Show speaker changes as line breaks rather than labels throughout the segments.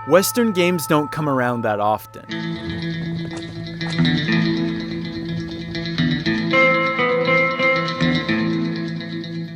Western games don't come around that often.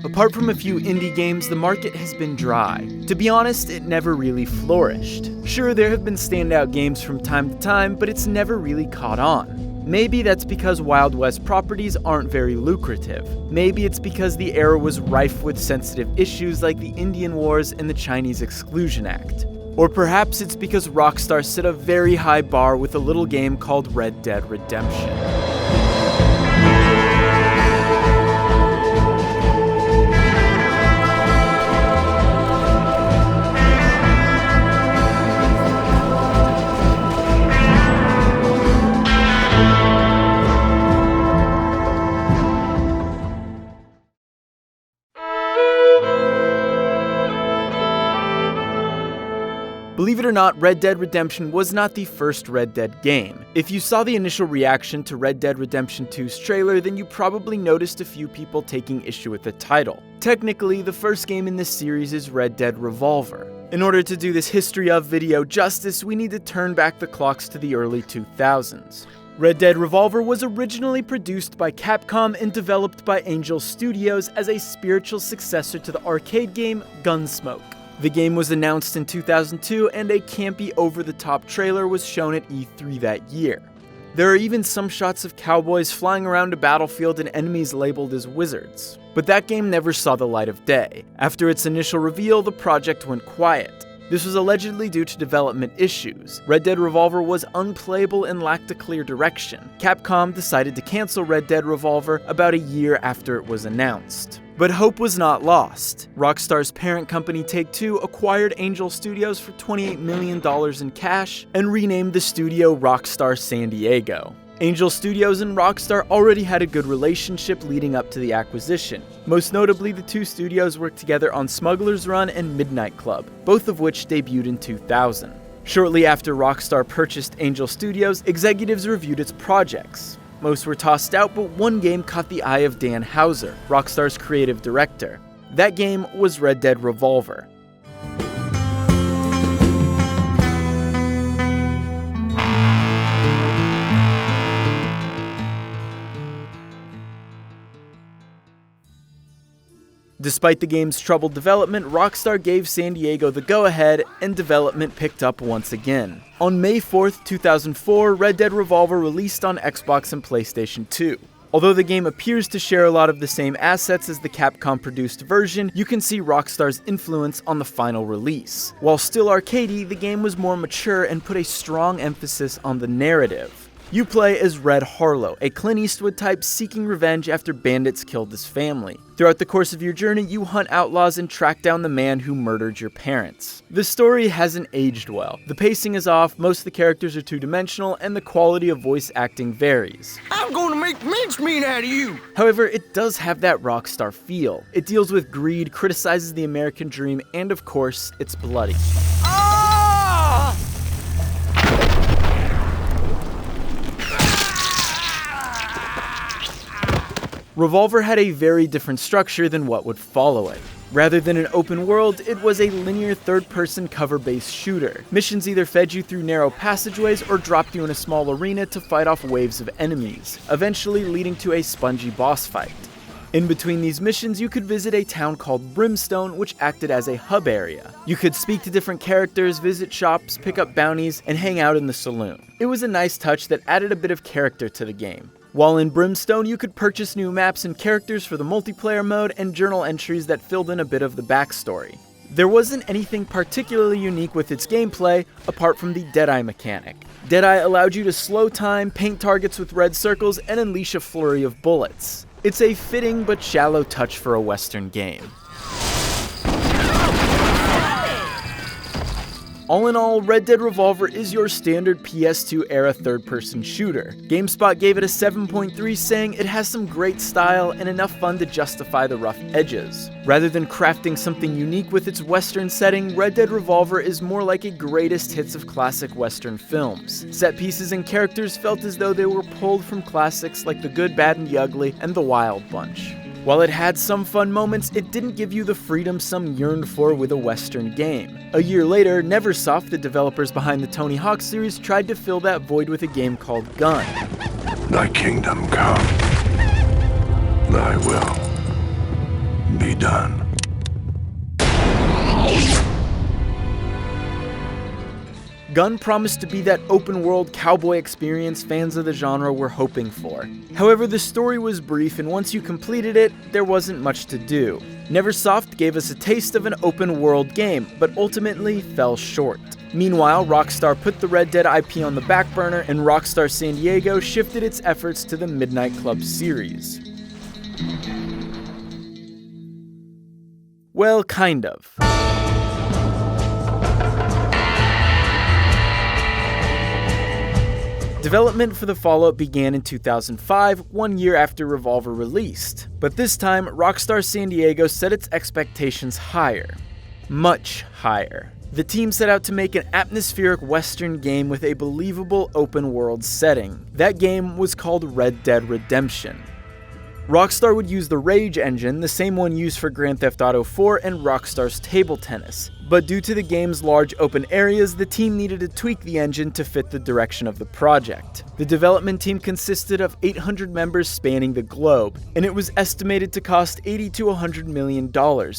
Apart from a few indie games, the market has been dry. To be honest, it never really flourished. Sure, there have been standout games from time to time, but it's never really caught on. Maybe that's because Wild West properties aren't very lucrative. Maybe it's because the era was rife with sensitive issues like the Indian Wars and the Chinese Exclusion Act. Or perhaps it's because Rockstar set a very high bar with a little game called Red Dead Redemption. Believe it or not, Red Dead Redemption was not the first Red Dead game. If you saw the initial reaction to Red Dead Redemption 2's trailer, then you probably noticed a few people taking issue with the title. Technically, the first game in this series is Red Dead Revolver. In order to do this history of video justice, we need to turn back the clocks to the early 2000s. Red Dead Revolver was originally produced by Capcom and developed by Angel Studios as a spiritual successor to the arcade game Gunsmoke. The game was announced in 2002, and a campy, over-the-top trailer was shown at E3 that year. There are even some shots of cowboys flying around a battlefield and enemies labeled as wizards. But that game never saw the light of day. After its initial reveal, the project went quiet. This was allegedly due to development issues. Red Dead Revolver was unplayable and lacked a clear direction. Capcom decided to cancel Red Dead Revolver about a year after it was announced. But hope was not lost. Rockstar's parent company Take-Two acquired Angel Studios for $28 million in cash and renamed the studio Rockstar San Diego. Angel Studios and Rockstar already had a good relationship leading up to the acquisition. Most notably, the two studios worked together on Smuggler's Run and Midnight Club, both of which debuted in 2000. Shortly after Rockstar purchased Angel Studios, executives reviewed its projects. Most were tossed out, but one game caught the eye of Dan Houser, Rockstar's creative director. That game was Red Dead Revolver. Despite the game's troubled development, Rockstar gave San Diego the go-ahead, and development picked up once again. On May 4th, 2004, Red Dead Revolver released on Xbox and PlayStation 2. Although the game appears to share a lot of the same assets as the Capcom-produced version, you can see Rockstar's influence on the final release. While still arcadey, the game was more mature and put a strong emphasis on the narrative. You play as Red Harlow, a Clint Eastwood type seeking revenge after bandits killed his family. Throughout the course of your journey, you hunt outlaws and track down the man who murdered your parents. The story hasn't aged well. The pacing is off, most of the characters are two-dimensional, and the quality of voice acting varies.
I'm gonna make mincemeat out of you!
However, it does have that Rockstar feel. It deals with greed, criticizes the American dream, and of course, it's bloody. Revolver had a very different structure than what would follow it. Rather than an open world, it was a linear third-person cover-based shooter. Missions either fed you through narrow passageways or dropped you in a small arena to fight off waves of enemies, eventually leading to a spongy boss fight. In between these missions, you could visit a town called Brimstone, which acted as a hub area. You could speak to different characters, visit shops, pick up bounties, and hang out in the saloon. It was a nice touch that added a bit of character to the game. While in Brimstone, you could purchase new maps and characters for the multiplayer mode and journal entries that filled in a bit of the backstory. There wasn't anything particularly unique with its gameplay, apart from the Deadeye mechanic. Deadeye allowed you to slow time, paint targets with red circles, and unleash a flurry of bullets. It's a fitting but shallow touch for a Western game. All in all, Red Dead Revolver is your standard PS2-era third-person shooter. GameSpot gave it a 7.3, saying it has some great style and enough fun to justify the rough edges. Rather than crafting something unique with its Western setting, Red Dead Revolver is more like a greatest hits of classic Western films. Set pieces and characters felt as though they were pulled from classics like The Good, Bad, and the Ugly and The Wild Bunch. While it had some fun moments, it didn't give you the freedom some yearned for with a Western game. A year later, Neversoft, the developers behind the Tony Hawk series, tried to fill that void with a game called Gun.
Thy kingdom come, thy will be done.
Gun promised to be that open-world cowboy experience fans of the genre were hoping for. However, the story was brief, and once you completed it, there wasn't much to do. Neversoft gave us a taste of an open-world game, but ultimately fell short. Meanwhile, Rockstar put the Red Dead IP on the back burner, and Rockstar San Diego shifted its efforts to the Midnight Club series. Well, kind of. Development for the Fallout began in 2005, 1 year after Revolver released. But this time, Rockstar San Diego set its expectations higher. Much higher. The team set out to make an atmospheric Western game with a believable open-world setting. That game was called Red Dead Redemption. Rockstar would use the Rage engine, the same one used for Grand Theft Auto 4 and Rockstar's Table Tennis. But due to the game's large open areas, the team needed to tweak the engine to fit the direction of the project. The development team consisted of 800 members spanning the globe, and it was estimated to cost $80 to $100 million,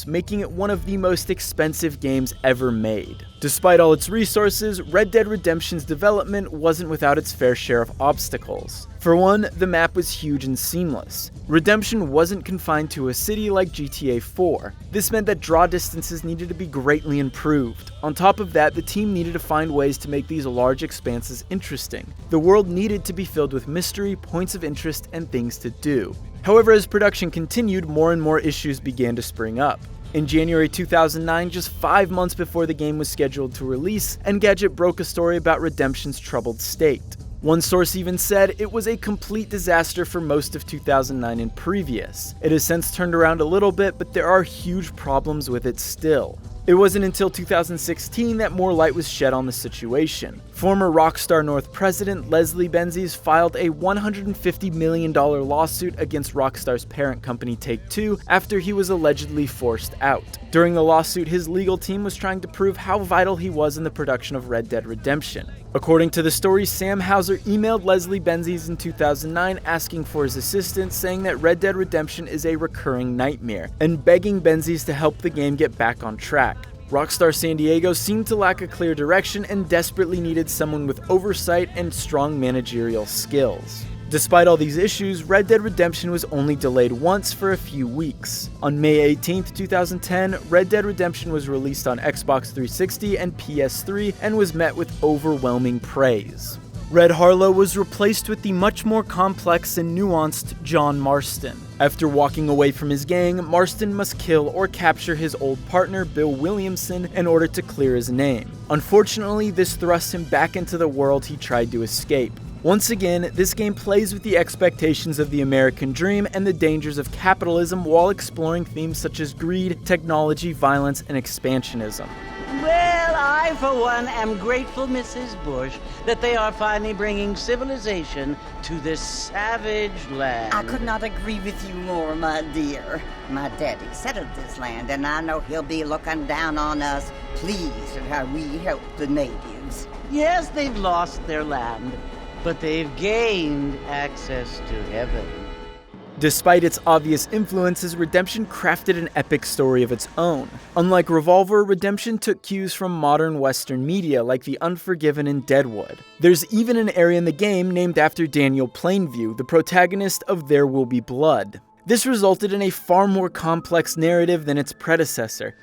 making it one of the most expensive games ever made. Despite all its resources, Red Dead Redemption's development wasn't without its fair share of obstacles. For one, the map was huge and seamless. Redemption wasn't confined to a city like GTA 4. This meant that draw distances needed to be greatly improved. On top of that, the team needed to find ways to make these large expanses interesting. The world needed to be filled with mystery, points of interest, and things to do. However, as production continued, more and more issues began to spring up. In January 2009, just 5 months before the game was scheduled to release, Engadget broke a story about Redemption's troubled state. One source even said it was a complete disaster for most of 2009 and previous. It has since turned around a little bit, but there are huge problems with it still. It wasn't until 2016 that more light was shed on the situation. Former Rockstar North president Leslie Benzies filed a $150 million lawsuit against Rockstar's parent company Take-Two after he was allegedly forced out. During the lawsuit, his legal team was trying to prove how vital he was in the production of Red Dead Redemption. According to the story, Sam Houser emailed Leslie Benzies in 2009 asking for his assistance, saying that Red Dead Redemption is a recurring nightmare, and begging Benzies to help the game get back on track. Rockstar San Diego seemed to lack a clear direction and desperately needed someone with oversight and strong managerial skills. Despite all these issues, Red Dead Redemption was only delayed once for a few weeks. On May 18, 2010, Red Dead Redemption was released on Xbox 360 and PS3 and was met with overwhelming praise. Red Harlow was replaced with the much more complex and nuanced John Marston. After walking away from his gang, Marston must kill or capture his old partner Bill Williamson in order to clear his name. Unfortunately, this thrusts him back into the world he tried to escape. Once again, this game plays with the expectations of the American dream and the dangers of capitalism while exploring themes such as greed, technology, violence, and expansionism.
Well, I, for one, am grateful, Mrs. Bush, that they are finally bringing civilization to this savage land.
I could not agree with you more, my dear. My daddy settled this land, and I know he'll be looking down on us, pleased at how we help the natives.
Yes, they've lost their land, but they've gained access to heaven.
Despite its obvious influences, Redemption crafted an epic story of its own. Unlike Revolver, Redemption took cues from modern Western media like The Unforgiven and Deadwood. There's even an area in the game named after Daniel Plainview, the protagonist of There Will Be Blood. This resulted in a far more complex narrative than its predecessor.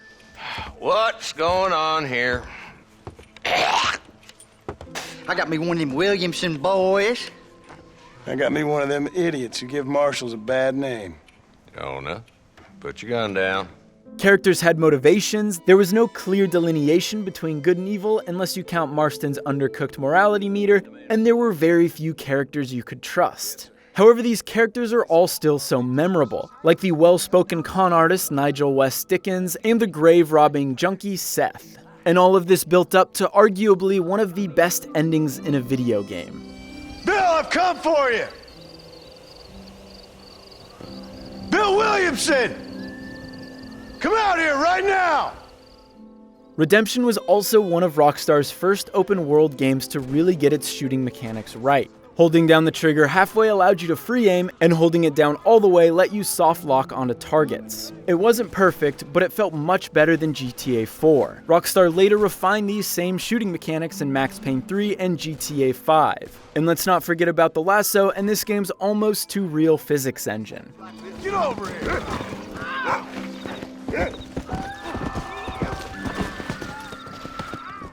What's going on here?
I got me one of them Williamson boys.
I got me one of them idiots who give marshals a bad name.
Jonah, put your gun down.
Characters had motivations, there was no clear delineation between good and evil unless you count Marston's undercooked morality meter, and there were very few characters you could trust. However, these characters are all still so memorable, like the well-spoken con artist Nigel West Dickens and the grave-robbing junkie Seth. And all of this built up to arguably one of the best endings in a video game.
Bill, I've come for you! Bill Yo, Williamson! Come out here right now!
Redemption was also one of Rockstar's first open-world games to really get its shooting mechanics right. Holding down the trigger halfway allowed you to free aim, and holding it down all the way let you soft lock onto targets. It wasn't perfect, but it felt much better than GTA 4. Rockstar later refined these same shooting mechanics in Max Payne 3 and GTA 5. And let's not forget about the lasso and this game's almost too real physics engine.
Get over here!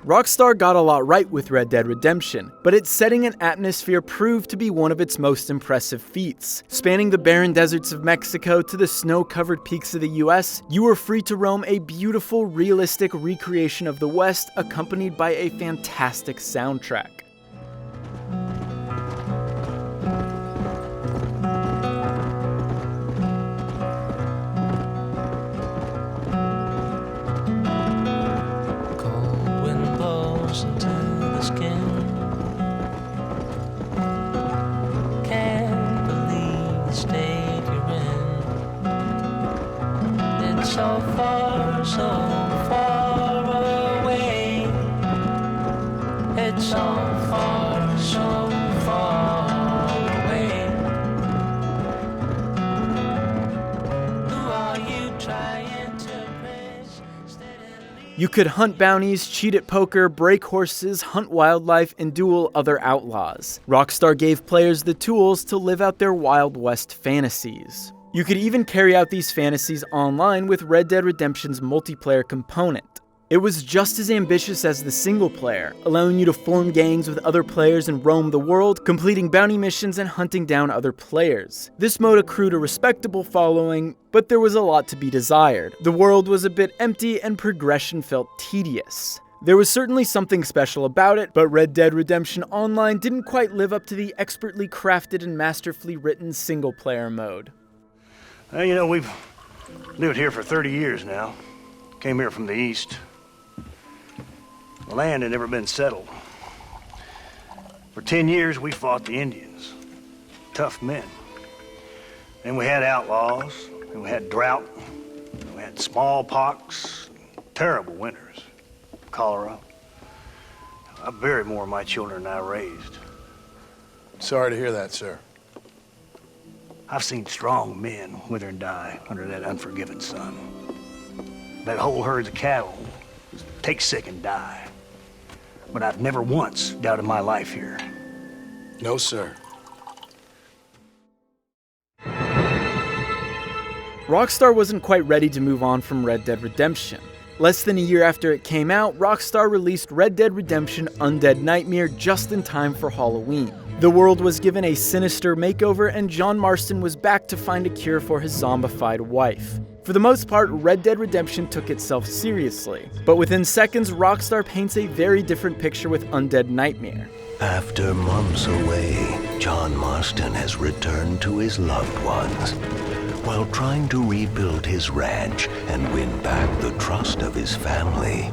Rockstar got a lot right with Red Dead Redemption, but its setting and atmosphere proved to be one of its most impressive feats. Spanning the barren deserts of Mexico to the snow-covered peaks of the US, you were free to roam a beautiful, realistic recreation of the West accompanied by a fantastic soundtrack.
Into the skin. Can't believe the state you're in. It's so far away. It's so far away. Who are you trying to praise?
You could hunt bounties, cheat at poker, break horses, hunt wildlife, and duel other outlaws. Rockstar gave players the tools to live out their Wild West fantasies. You could even carry out these fantasies online with Red Dead Redemption's multiplayer component. It was just as ambitious as the single player, allowing you to form gangs with other players and roam the world, completing bounty missions and hunting down other players. This mode accrued a respectable following, but there was a lot to be desired. The world was a bit empty and progression felt tedious. There was certainly something special about it, but Red Dead Redemption Online didn't quite live up to the expertly crafted and masterfully written single player mode.
Well, you know, we've lived here for 30 years now. Came here from the east. The land had never been settled. For 10 years, we fought the Indians. Tough men. Then we had outlaws, and we had drought, and we had smallpox, terrible winters, cholera. I buried more of my children than I raised.
Sorry to hear that, sir.
I've seen strong men wither and die under that unforgiving sun. That whole herds of cattle take sick and die. But I've never once doubted my life here.
No, sir.
Rockstar wasn't quite ready to move on from Red Dead Redemption. Less than a year after it came out, Rockstar released Red Dead Redemption Undead Nightmare just in time for Halloween. The world was given a sinister makeover, and John Marston was back to find a cure for his zombified wife. For the most part, Red Dead Redemption took itself seriously, but within seconds, Rockstar paints a very different picture with Undead Nightmare.
After months away, John Marston has returned to his loved ones, while trying to rebuild his ranch and win back the trust of his family.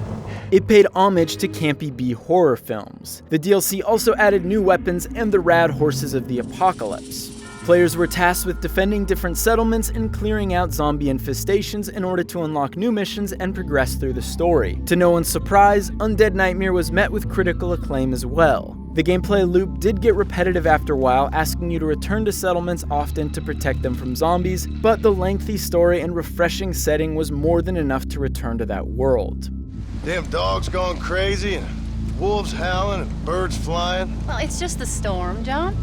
It paid homage to campy B horror films. The DLC also added new weapons and the rad horses of the apocalypse. Players were tasked with defending different settlements and clearing out zombie infestations in order to unlock new missions and progress through the story. To no one's surprise, Undead Nightmare was met with critical acclaim as well. The gameplay loop did get repetitive after a while, asking you to return to settlements often to protect them from zombies, but the lengthy story and refreshing setting was more than enough to return to that world.
Damn dogs going crazy and wolves howling and birds flying.
Well, it's just the storm, John.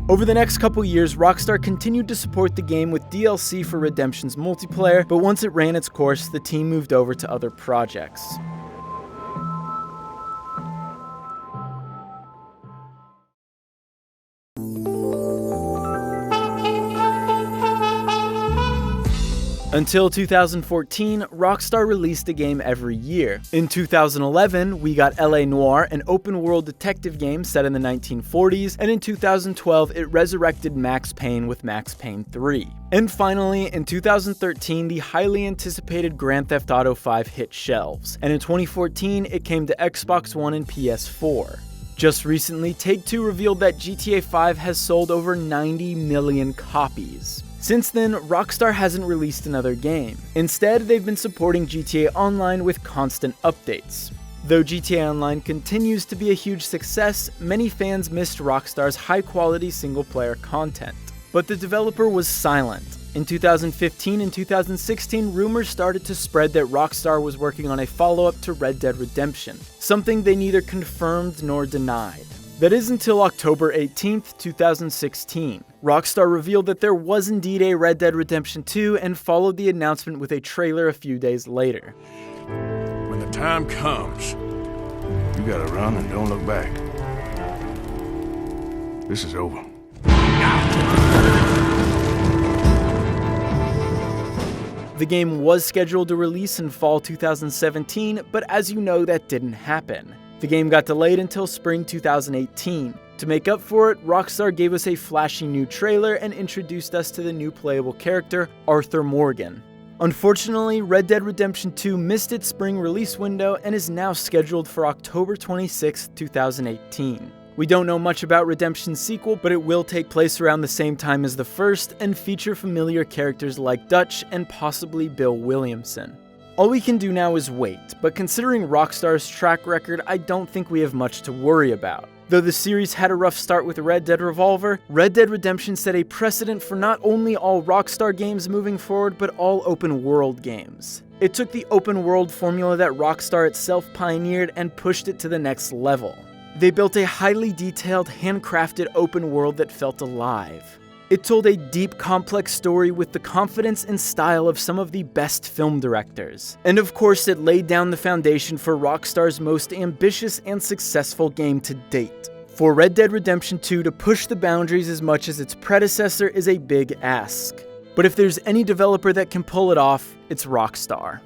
Over the next couple years, Rockstar continued to support the game with DLC for Redemption's multiplayer, but once it ran its course, the team moved over to other projects. Until 2014, Rockstar released a game every year. In 2011, we got LA Noire, an open-world detective game set in the 1940s, and in 2012, it resurrected Max Payne with Max Payne 3. And finally, in 2013, the highly anticipated Grand Theft Auto V hit shelves, and in 2014, it came to Xbox One and PS4. Just recently, Take-Two revealed that GTA 5 has sold over 90 million copies. Since then, Rockstar hasn't released another game. Instead, they've been supporting GTA Online with constant updates. Though GTA Online continues to be a huge success, many fans missed Rockstar's high-quality single-player content. But the developer was silent. In 2015 and 2016, rumors started to spread that Rockstar was working on a follow-up to Red Dead Redemption, something they neither confirmed nor denied. That is until October 18th, 2016. Rockstar revealed that there was indeed a Red Dead Redemption 2 and followed the announcement with a trailer a few days later.
When the time comes, you gotta run and don't look back. This is over.
The game was scheduled to release in fall 2017, but as you know, that didn't happen. The game got delayed until spring 2018. To make up for it, Rockstar gave us a flashy new trailer and introduced us to the new playable character, Arthur Morgan. Unfortunately, Red Dead Redemption 2 missed its spring release window and is now scheduled for October 26, 2018. We don't know much about Redemption's sequel, but it will take place around the same time as the first and feature familiar characters like Dutch and possibly Bill Williamson. All we can do now is wait, but considering Rockstar's track record, I don't think we have much to worry about. Though the series had a rough start with Red Dead Revolver, Red Dead Redemption set a precedent for not only all Rockstar games moving forward, but all open world games. It took the open world formula that Rockstar itself pioneered and pushed it to the next level. They built a highly detailed, handcrafted open world that felt alive. It told a deep, complex story with the confidence and style of some of the best film directors. And of course, it laid down the foundation for Rockstar's most ambitious and successful game to date. For Red Dead Redemption 2 to push the boundaries as much as its predecessor is a big ask. But if there's any developer that can pull it off, it's Rockstar.